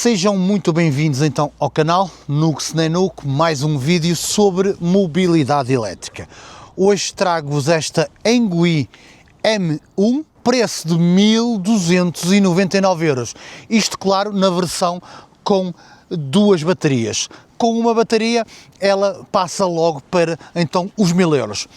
Sejam muito bem-vindos então ao canal Nux Nenuk, mais um vídeo sobre mobilidade elétrica. Hoje trago-vos esta Engui M1, preço de 1.299€. Isto, claro, na versão com duas baterias. Com uma bateria ela passa logo para então os 1.000€.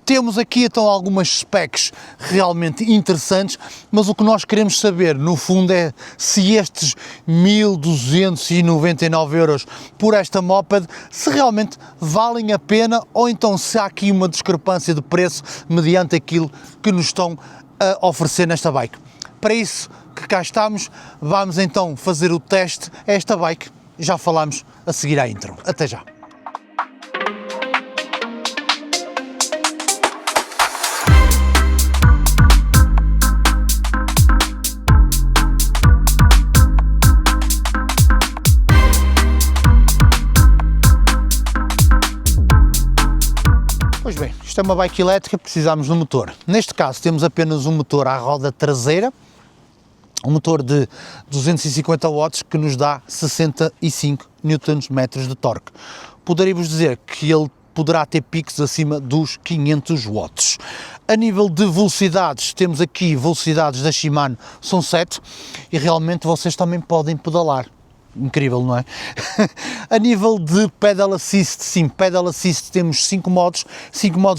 Temos aqui então algumas specs realmente interessantes, mas o que nós queremos saber no fundo é se estes 1.299€ por esta moped, se realmente valem a pena ou então se há aqui uma discrepância de preço mediante aquilo que nos estão a oferecer nesta bike. Para isso que cá estamos, vamos então fazer o teste a esta bike, já falamos a seguir à intro. Até já! Pois bem, isto é uma bike elétrica, precisamos de um motor. Neste caso temos apenas um motor à roda traseira, um motor de 250 watts que nos dá 65 Nm de torque. Poderia-vos dizer que ele poderá ter picos acima dos 500 watts. A nível de velocidades, temos aqui velocidades da Shimano, são 7 e realmente vocês também podem pedalar. Incrível, não é? A nível de Pedal Assist, sim, Pedal Assist temos 5 modos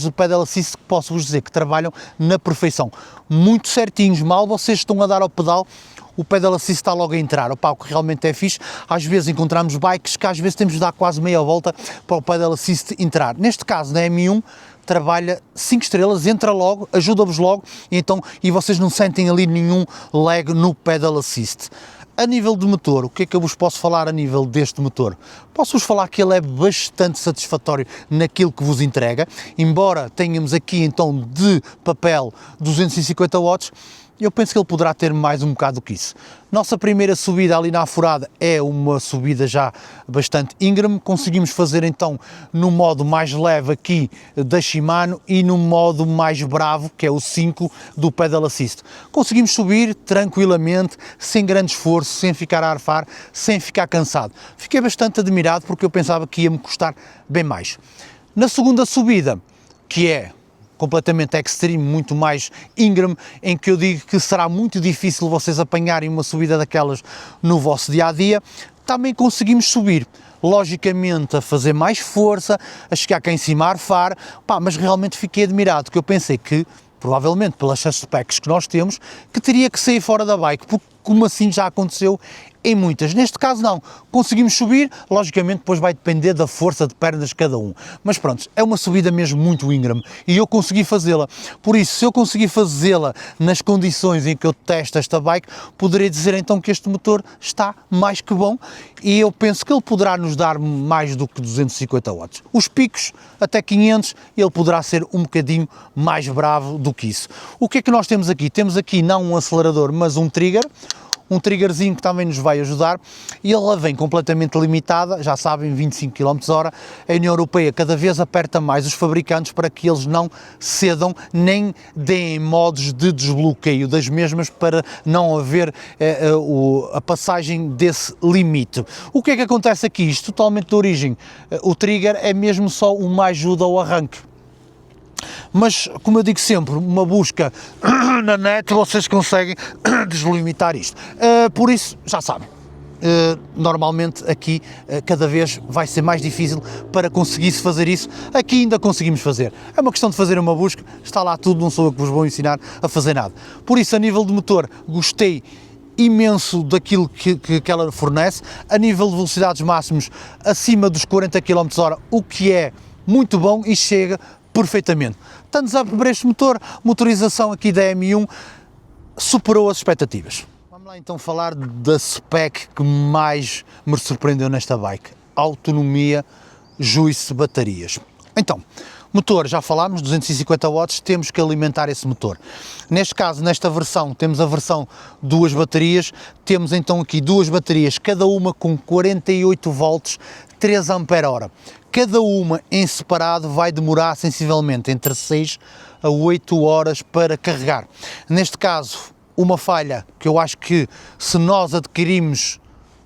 de Pedal Assist que posso-vos dizer que trabalham na perfeição. Muito certinhos, mal vocês estão a dar ao pedal, o Pedal Assist está logo a entrar. Opa, o que realmente é fixe, às vezes encontramos bikes que às vezes temos de dar quase meia volta para o Pedal Assist entrar. Neste caso, na M1, trabalha 5 estrelas, entra logo, ajuda-vos logo, e vocês não sentem ali nenhum lag no Pedal Assist. A nível de motor, o que é que eu vos posso falar a nível deste motor? Posso-vos falar que ele é bastante satisfatório naquilo que vos entrega, embora tenhamos aqui então de papel 250 watts, eu penso que ele poderá ter mais um bocado do que isso. Nossa primeira subida ali na Aforada é uma subida já bastante íngreme, conseguimos fazer então no modo mais leve aqui da Shimano e no modo mais bravo, que é o 5 do Pedal Assist. Conseguimos subir tranquilamente, sem grande esforço, sem ficar a arfar, sem ficar cansado. Fiquei bastante admirado porque eu pensava que ia-me custar bem mais. Na segunda subida, que é completamente extreme, muito mais íngreme, em que eu digo que será muito difícil vocês apanharem uma subida daquelas no vosso dia-a-dia, também conseguimos subir, logicamente a fazer mais força, a chegar cá em cima a arfar, pá, mas realmente fiquei admirado, que eu pensei que, provavelmente pelas specs que nós temos, que teria que sair fora da bike, porque como assim já aconteceu em muitas. Neste caso não, conseguimos subir, logicamente depois vai depender da força de pernas de cada um, mas pronto, é uma subida mesmo muito íngreme e eu consegui fazê-la, por isso se eu conseguir fazê-la nas condições em que eu testo esta bike, poderei dizer então que este motor está mais que bom e eu penso que ele poderá nos dar mais do que 250 watts. Os picos até 500, ele poderá ser um bocadinho mais bravo do que isso. O que é que nós temos aqui? Temos aqui não um acelerador, mas um triggerzinho que também nos vai ajudar e ela vem completamente limitada, já sabem, 25 km/h. A União Europeia cada vez aperta mais os fabricantes para que eles não cedam nem deem modos de desbloqueio das mesmas para não haver a passagem desse limite. O que é que acontece aqui? Isto totalmente de origem, o trigger é mesmo só uma ajuda ao arranque. Mas, como eu digo sempre, uma busca na net, vocês conseguem deslimitar isto. Por isso, já sabem, normalmente aqui cada vez vai ser mais difícil para conseguir-se fazer isso. Aqui ainda conseguimos fazer. É uma questão de fazer uma busca, está lá tudo, não sou eu que vos vou ensinar a fazer nada. Por isso, a nível de motor, gostei imenso daquilo que ela fornece. A nível de velocidades máximas, acima dos 40 km/h, o que é muito bom e chega perfeitamente. Thumbs up para este motor, motorização aqui da M1 superou as expectativas. Vamos lá então falar da spec que mais me surpreendeu nesta bike, autonomia, juízo de baterias. Então, motor, já falámos, 250 watts, temos que alimentar esse motor. Neste caso, nesta versão, temos a versão duas baterias, temos então aqui duas baterias, cada uma com 48 volts, 3 ampere-hora. Cada uma em separado vai demorar sensivelmente entre 6 a 8 horas para carregar. Neste caso, uma falha que eu acho que se nós adquirimos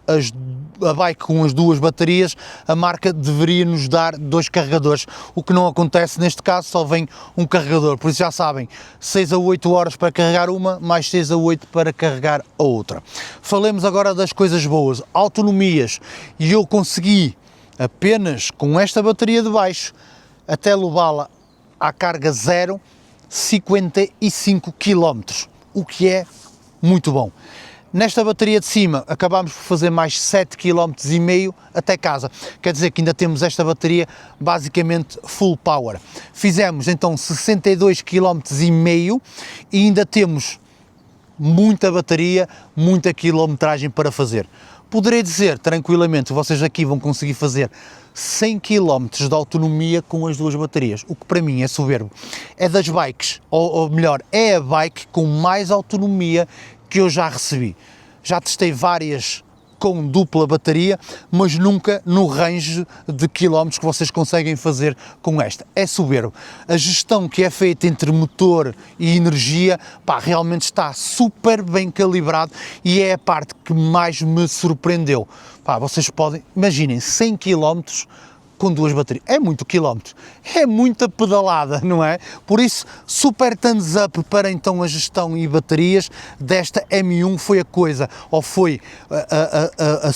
a bike com as duas baterias, a marca deveria nos dar 2 carregadores, o que não acontece neste caso, só vem um carregador, por isso já sabem, 6 a 8 horas para carregar uma, mais 6 a 8 para carregar a outra. Falemos agora das coisas boas, autonomias, e eu consegui apenas com esta bateria de baixo, até levá-la à carga zero, 55 km, o que é muito bom. Nesta bateria de cima acabámos por fazer mais 7,5 km até casa, quer dizer que ainda temos esta bateria basicamente full power. Fizemos então 62,5 km e ainda temos muita bateria, muita quilometragem para fazer. Poderei dizer tranquilamente, vocês aqui vão conseguir fazer 100 km de autonomia com as duas baterias, o que para mim é soberbo. É das bikes, ou melhor, é a bike com mais autonomia que eu já recebi. Já testei várias com dupla bateria, mas nunca no range de quilómetros que vocês conseguem fazer com esta. É soberbo. A gestão que é feita entre motor e energia, pá, realmente está super bem calibrado e é a parte que mais me surpreendeu. Pá, vocês podem, imaginem, 100 km com duas baterias, é muito quilómetro, é muita pedalada, não é? Por isso, super thumbs up para então a gestão e baterias desta M1 foi a coisa, ou foi a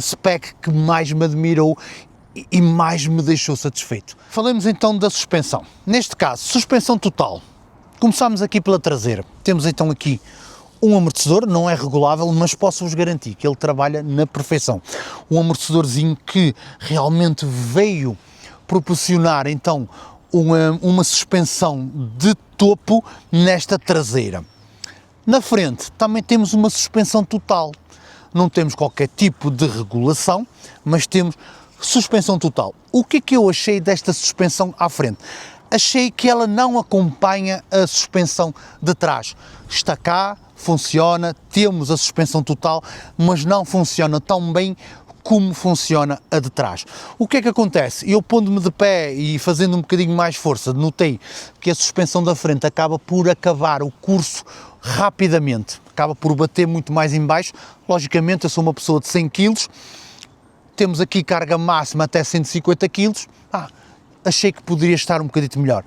spec que mais me admirou e mais me deixou satisfeito. Falemos então da suspensão. Neste caso, suspensão total. Começamos aqui pela traseira. Temos então aqui um amortecedor, não é regulável, mas posso-vos garantir que ele trabalha na perfeição. Um amortecedorzinho que realmente veio proporcionar então uma suspensão de topo nesta traseira. Na frente também temos uma suspensão total. Não temos qualquer tipo de regulação, mas temos suspensão total. O que é que eu achei desta suspensão à frente? Achei que ela não acompanha a suspensão de trás. Está cá, funciona, temos a suspensão total, mas não funciona tão bem como funciona a de trás. O que é que acontece? Eu pondo-me de pé e fazendo um bocadinho mais força, notei que a suspensão da frente acaba por acabar o curso rapidamente, acaba por bater muito mais em baixo. Logicamente eu sou uma pessoa de 100 kg, temos aqui carga máxima até 150 kg, achei que poderia estar um bocadinho melhor.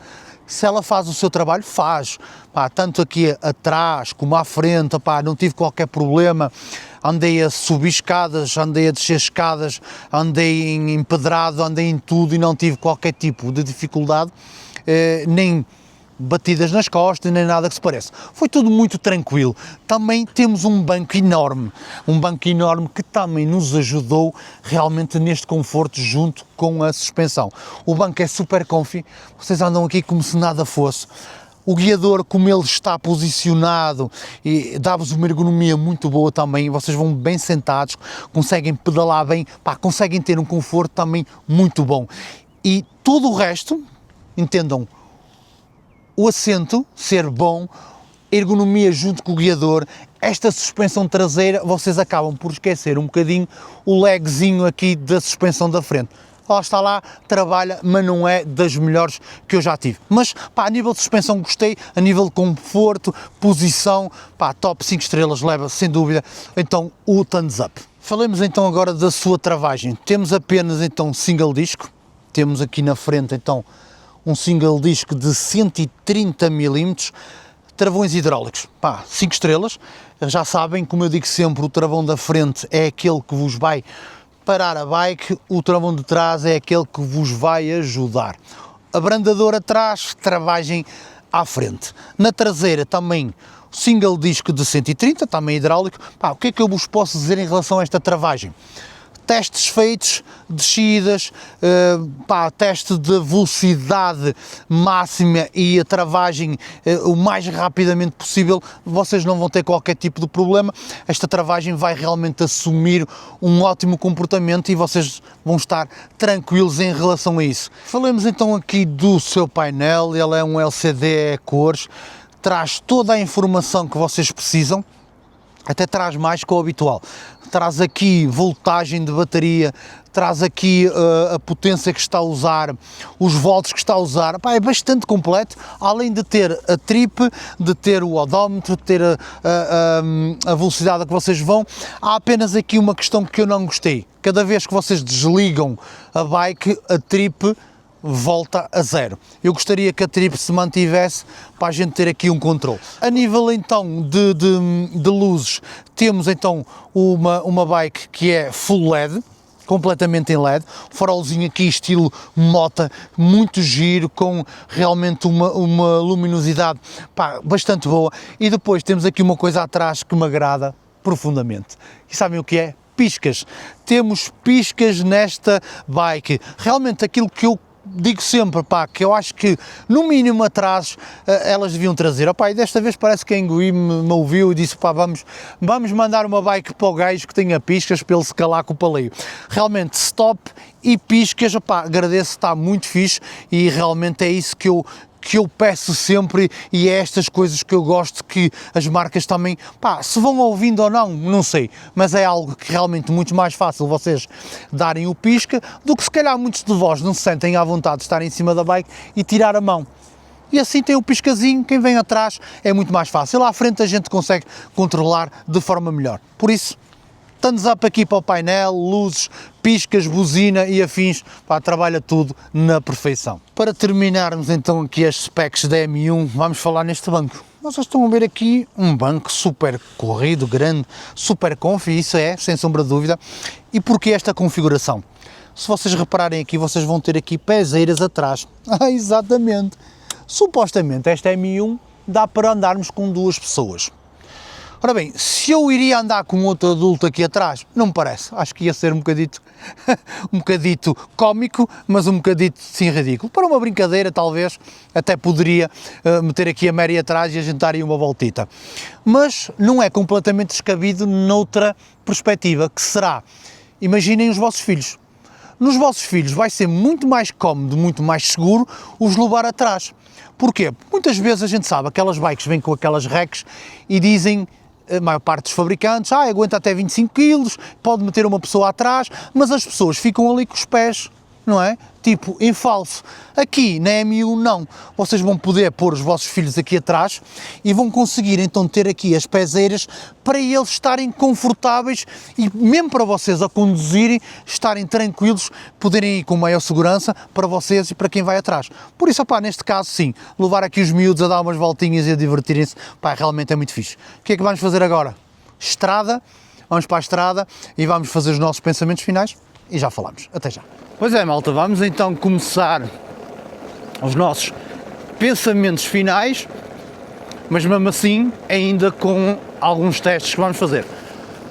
Se ela faz o seu trabalho, faz. Pá, tanto aqui atrás como à frente, pá, não tive qualquer problema. Andei a subir escadas, andei a descer escadas, andei em empedrado, andei em tudo e não tive qualquer tipo de dificuldade, nem batidas nas costas, nem nada que se pareça. Foi tudo muito tranquilo. Também temos um banco enorme que também nos ajudou realmente neste conforto junto com a suspensão. O banco é super comfy, vocês andam aqui como se nada fosse. O guiador, como ele está posicionado, e dá-vos uma ergonomia muito boa também, vocês vão bem sentados, conseguem pedalar bem, pá, conseguem ter um conforto também muito bom. E todo o resto, entendam, o assento ser bom, ergonomia junto com o guiador, esta suspensão traseira, vocês acabam por esquecer um bocadinho o legzinho aqui da suspensão da frente. Lá está lá, trabalha, mas não é das melhores que eu já tive. Mas, pá, a nível de suspensão gostei, a nível de conforto, posição, pá, top 5 estrelas leva, sem dúvida, então o thumbs up. Falemos então agora da sua travagem. Temos apenas então single disco, temos aqui na frente então um single disc de 130 mm, travões hidráulicos, pá, 5 estrelas, já sabem, como eu digo sempre, o travão da frente é aquele que vos vai parar a bike, o travão de trás é aquele que vos vai ajudar. Abrandador atrás, travagem à frente. Na traseira também single disc de 130, também hidráulico. Pá, o que é que eu vos posso dizer em relação a esta travagem? Testes feitos, descidas, teste de velocidade máxima e a travagem o mais rapidamente possível, vocês não vão ter qualquer tipo de problema. Esta travagem vai realmente assumir um ótimo comportamento e vocês vão estar tranquilos em relação a isso. Falemos então aqui do seu painel, ele é um LCD a cores, traz toda a informação que vocês precisam. até traz mais que o habitual. Traz aqui voltagem de bateria, traz aqui a potência que está a usar, os volts que está a usar. Pá, é bastante completo, além de ter a trip, de ter o odómetro, de ter a velocidade a que vocês vão. Há apenas aqui uma questão que eu não gostei. Cada vez que vocês desligam a bike, a trip volta a zero. Eu gostaria que a trip se mantivesse para a gente ter aqui um controle. A nível então de luzes, temos então uma bike que é full LED, completamente em LED, farolzinho aqui estilo mota, muito giro, com realmente uma luminosidade, pá, bastante boa. E depois temos aqui uma coisa atrás que me agrada profundamente. E sabem o que é? Piscas. Temos piscas nesta bike. Realmente aquilo que eu digo sempre, pá, que eu acho que no mínimo atrás elas deviam trazer. Opá, e desta vez parece que a Engui me ouviu e disse, pá, vamos mandar uma bike para o gajo que tenha piscas para ele se calar com o paleio. Realmente stop e piscas, opá, agradeço, está muito fixe e realmente é isso que eu peço sempre e é estas coisas que eu gosto que as marcas também, pá, se vão ouvindo ou não, não sei, mas é algo que realmente muito mais fácil vocês darem o pisca do que se calhar muitos de vós não se sentem à vontade de estar em cima da bike e tirar a mão. E assim tem o piscazinho, quem vem atrás é muito mais fácil, lá à frente a gente consegue controlar de forma melhor. Por isso, thumbs up aqui para o painel, luzes, piscas, buzina e afins, pá, trabalha tudo na perfeição. Para terminarmos então aqui as specs da M1, vamos falar neste banco. Vocês estão a ver aqui um banco super corrido, grande, super comfy, isso é, sem sombra de dúvida. E porquê esta configuração? Se vocês repararem aqui, vocês vão ter aqui pezeiras atrás. Ah, exatamente. Supostamente esta M1 dá para andarmos com duas pessoas. Ora bem, se eu iria andar com outro adulto aqui atrás, não me parece. Acho que ia ser um bocadito cómico, mas um bocadito sim ridículo. Para uma brincadeira, talvez, até poderia meter aqui a Mary atrás e a gente dar aí uma voltita. Mas não é completamente descabido noutra perspectiva, que será, imaginem os vossos filhos. Nos vossos filhos vai ser muito mais cómodo, muito mais seguro os levar atrás. Porquê? Muitas vezes a gente sabe, aquelas bikes vêm com aquelas racks e dizem, a maior parte dos fabricantes, aguenta até 25 kg, pode meter uma pessoa atrás, mas as pessoas ficam ali com os pés, não é? Tipo, em falso. Aqui na M1 não. Vocês vão poder pôr os vossos filhos aqui atrás e vão conseguir então ter aqui as pezeiras para eles estarem confortáveis e mesmo para vocês a conduzirem, estarem tranquilos, poderem ir com maior segurança para vocês e para quem vai atrás. Por isso, opá, neste caso sim, levar aqui os miúdos a dar umas voltinhas e a divertirem-se, pá, realmente é muito fixe. O que é que vamos fazer agora? Estrada, vamos para a estrada e vamos fazer os nossos pensamentos finais e já falamos. Até já. Pois é, malta, vamos então começar os nossos pensamentos finais, mas mesmo assim ainda com alguns testes que vamos fazer.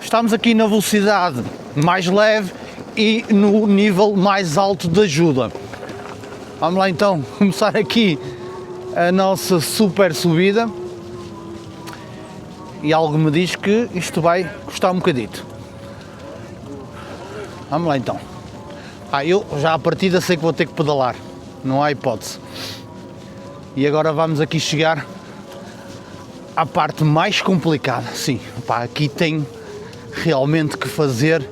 Estamos aqui na velocidade mais leve e no nível mais alto de ajuda. Vamos lá então começar aqui a nossa super subida e algo me diz que isto vai custar um bocadito. Vamos lá então. Eu já à partida sei que vou ter que pedalar, não há hipótese. E agora vamos aqui chegar à parte mais complicada. Sim, pá, aqui tenho realmente que fazer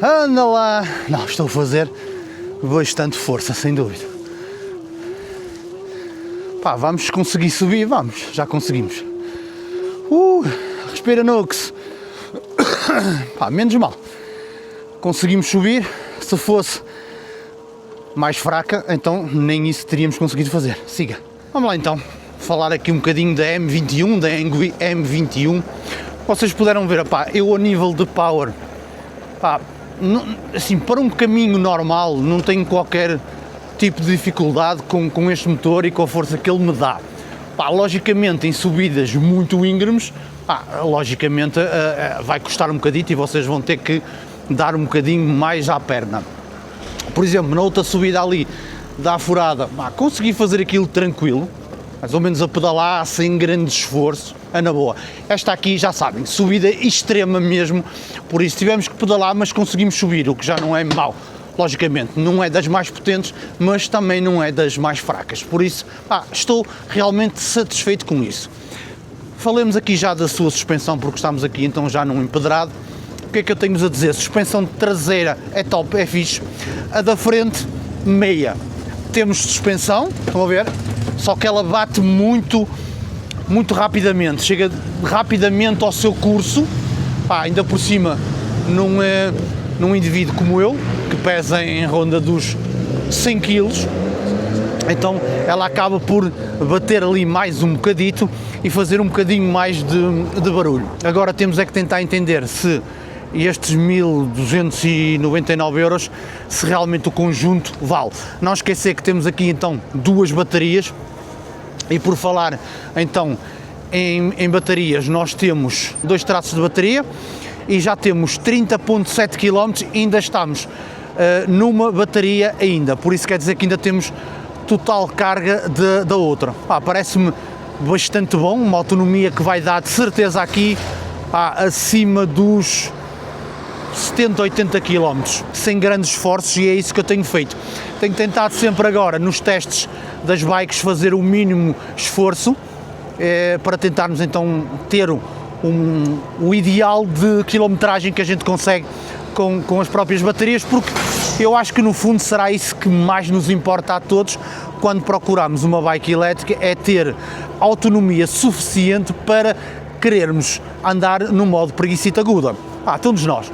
anda lá. Não, estou a fazer bastante força, sem dúvida. Pá, vamos conseguir subir, vamos, já conseguimos. Respira, Nux. Pá, menos mal. Conseguimos subir. Se fosse mais fraca, então nem isso teríamos conseguido fazer. Siga. Vamos lá então falar aqui um bocadinho da M21, da Engui M21. Vocês puderam ver, pá, eu a nível de power, pá, não, assim, para um caminho normal não tenho qualquer tipo de dificuldade com este motor e com a força que ele me dá. Pá, logicamente em subidas muito íngremes, logicamente vai custar um bocadito e vocês vão ter que dar um bocadinho mais à perna. Por exemplo, na outra subida ali da Afurada, consegui fazer aquilo tranquilo, mais ou menos a pedalar, sem grande esforço, na boa. Esta aqui, já sabem, subida extrema mesmo, por isso tivemos que pedalar, mas conseguimos subir, o que já não é mau. logicamente não é das mais potentes, mas também não é das mais fracas, por isso estou realmente satisfeito com isso. Falemos aqui já da sua suspensão, porque estamos aqui então já num empedrado. O que é que eu tenho a dizer? Suspensão traseira é top, é fixe. A da frente, meia. Temos suspensão, estão a ver? Só que ela bate muito rapidamente, chega rapidamente ao seu curso, ainda por cima num indivíduo como eu, que pesa em ronda dos 100 kg, então ela acaba por bater ali mais um bocadito e fazer um bocadinho mais de barulho. Agora temos é que tentar entender se estes 1.299 euros, se realmente o conjunto vale. Não esquecer que temos aqui então duas baterias, e por falar então em baterias, nós temos 2 traços de bateria e já temos 30.7 km e ainda estamos numa bateria ainda, por isso quer dizer que ainda temos total carga da outra. Parece-me bastante bom, uma autonomia que vai dar de certeza aqui acima dos 70, 80 km, sem grandes esforços, e é isso que eu tenho feito. Tenho tentado sempre agora, nos testes das bikes, fazer o mínimo esforço para tentarmos então ter o ideal de quilometragem que a gente consegue com as próprias baterias, porque eu acho que no fundo será isso que mais nos importa a todos quando procuramos uma bike elétrica, é ter autonomia suficiente para querermos andar no modo preguicita aguda. Todos nós.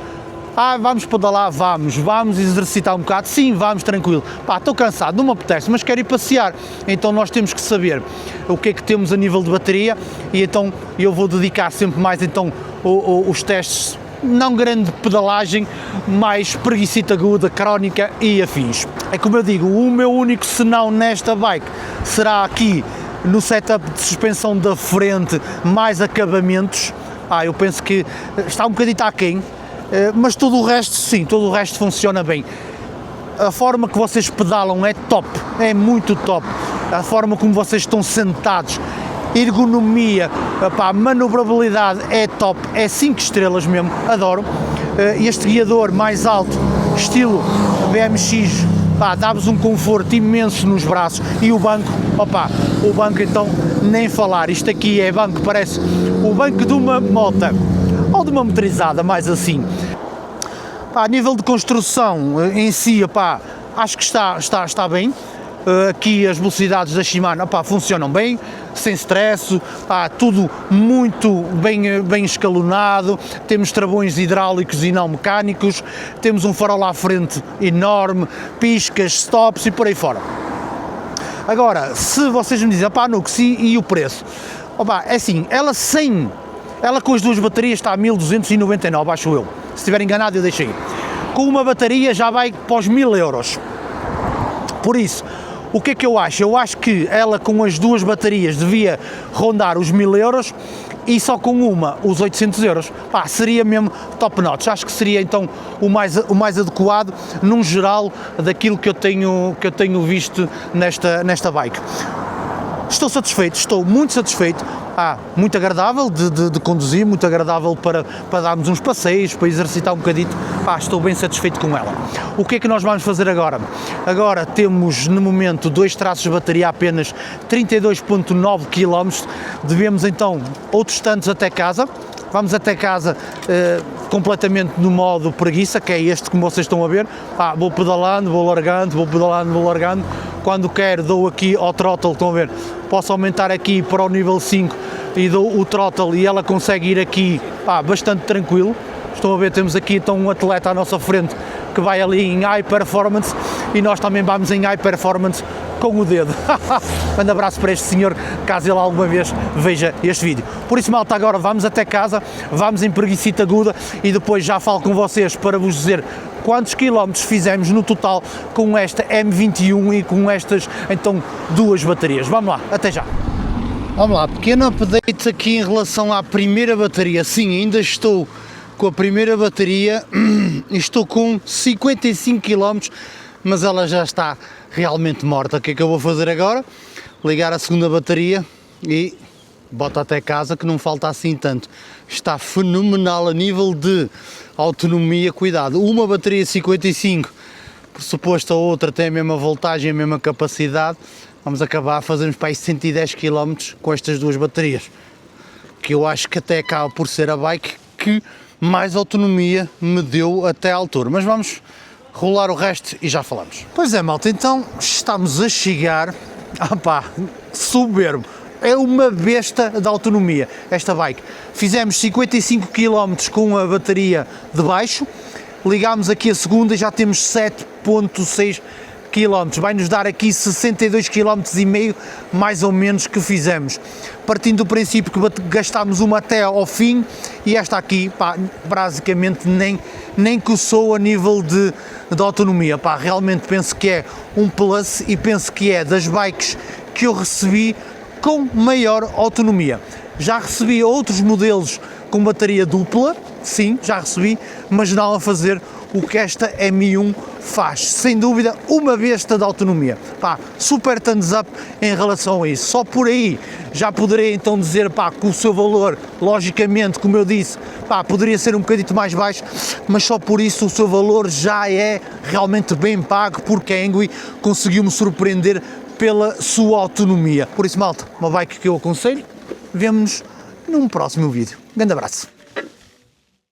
Vamos pedalar, vamos exercitar um bocado, sim, vamos, tranquilo. Estou cansado, não me apetece, mas quero ir passear. Então nós temos que saber o que é que temos a nível de bateria, e então eu vou dedicar sempre mais então os testes, não grande pedalagem, mais preguicita aguda, crónica e afins. É como eu digo, o meu único senão nesta bike será aqui no setup de suspensão da frente, mais acabamentos. Eu penso que está um bocadinho aquém, mas tudo o resto, sim, todo o resto funciona bem. A forma que vocês pedalam é top, é muito top. A forma como vocês estão sentados, ergonomia, manobrabilidade é top, é 5 estrelas mesmo, adoro. Este guiador mais alto, estilo BMX, dá-vos um conforto imenso nos braços, e o banco, o banco então nem falar. Isto aqui é banco, parece o banco de uma moto ou de uma motorizada, mais assim. A nível de construção em si, acho que está bem. Aqui as velocidades da Shimano funcionam bem, sem stress, tudo muito bem escalonado. Temos travões hidráulicos e não mecânicos, temos um farol à frente enorme, piscas, stops e por aí fora. Agora, se vocês me dizem, Nux, e o preço? É assim, ela com as duas baterias está a 1.299, acho eu. Se estiver enganado eu deixei. Com uma bateria já vai para os 1.000 euros. Por isso, o que é que eu acho? Eu acho que ela com as duas baterias devia rondar os 1.000 euros e só com uma os 800 euros. Seria mesmo top notch. Acho que seria então o mais adequado num geral daquilo que eu tenho visto nesta bike. Estou satisfeito, estou muito satisfeito. Muito agradável de conduzir, muito agradável para darmos uns passeios, para exercitar um bocadito. Estou bem satisfeito com ela. O que é que nós vamos fazer agora? Agora temos no momento 2 traços de bateria, apenas 32.9 km. Devemos então outros tantos até casa. Vamos até casa completamente no modo preguiça, que é este como vocês estão a ver. Vou pedalando, vou largando, vou pedalando, vou largando. Quando quero dou aqui ao throttle, estão a ver? Posso aumentar aqui para o nível 5 e dou o throttle e ela consegue ir aqui bastante tranquilo. Estão a ver, temos aqui então um atleta à nossa frente que vai ali em high performance e nós também vamos em high performance com o dedo. Um abraço para este senhor, caso ele alguma vez veja este vídeo. Por isso, malta, agora vamos até casa, vamos em preguicita aguda e depois já falo com vocês para vos dizer quantos quilómetros fizemos no total com esta M21 e com estas, então, duas baterias. Vamos lá, até já. Vamos lá, pequeno update aqui em relação à primeira bateria. Sim, ainda estou com a primeira bateria, estou com 55 km, mas ela já está realmente morta. O que é que eu vou fazer agora? Ligar a segunda bateria e boto até casa, que não falta assim tanto. Está fenomenal a nível de autonomia, cuidado. Uma bateria 55 por suposto a outra tem a mesma voltagem, a mesma capacidade, vamos acabar a fazermos para aí 110 km com estas duas baterias, que eu acho que até acaba por ser a bike que mais autonomia me deu até à altura, mas vamos rolar o resto e já falamos. Pois é, malta, então estamos a chegar, soberbo, é uma besta de autonomia esta bike. Fizemos 55 km com a bateria de baixo, ligámos aqui a segunda e já temos 7.6 km, vai nos dar aqui 62 km e meio mais ou menos que fizemos, partindo do princípio que gastámos uma até ao fim e esta aqui, basicamente nem coçou a nível de autonomia, realmente penso que é um plus e penso que é das bikes que eu recebi com maior autonomia. Já recebi outros modelos com bateria dupla, sim, já recebi, mas não a fazer o que esta M1 faz, sem dúvida uma besta de autonomia, super thumbs up em relação a isso. Só por aí já poderei então dizer que o seu valor, logicamente, como eu disse, poderia ser um bocadinho mais baixo, mas só por isso o seu valor já é realmente bem pago, porque a Engui conseguiu-me surpreender pela sua autonomia. Por isso, malta, uma bike que eu aconselho. Vemo-nos num próximo vídeo. Grande abraço.